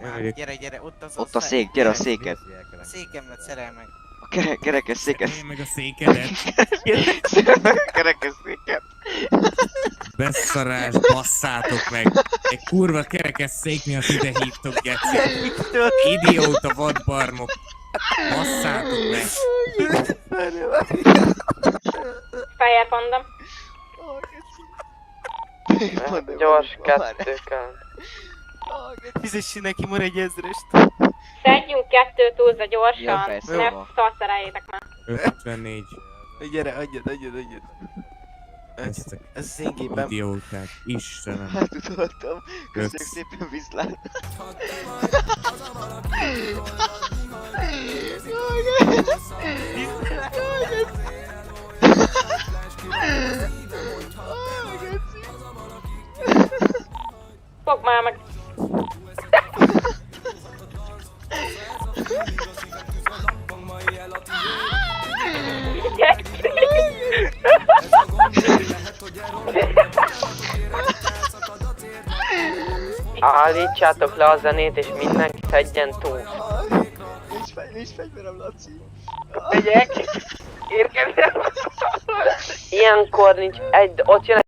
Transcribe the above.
már. Gyere, gyere, ott az Ott a szék, gyere a széket. A székemet szerel meg. A kerekes széket. Szerelj meg a székedet. Szerelj meg a kerekes széket. Beszarás, basszátok meg. Egy kurva kerekes szék miatt ide hívtok, geci. Idióta vadbarmok. Basszátok meg. Fehér panda. Gyors kettőkkel. Fizessi neki már egy ezrest. Szedjünk kettőt túlza Ja, gyorsan, persze, ne jó. szarszereljétek már. 54. Gyere, adjad. Ezt a Ez az én gépem. idióták. Istenem. Hát tudottam. Köszönjük szépen, viszlát. Fogd már meg. Állítsátok le a zenét és mindenki szedjen túl. Nincs fegyverem, Laci. Ilyenkor nincs egy, ott jön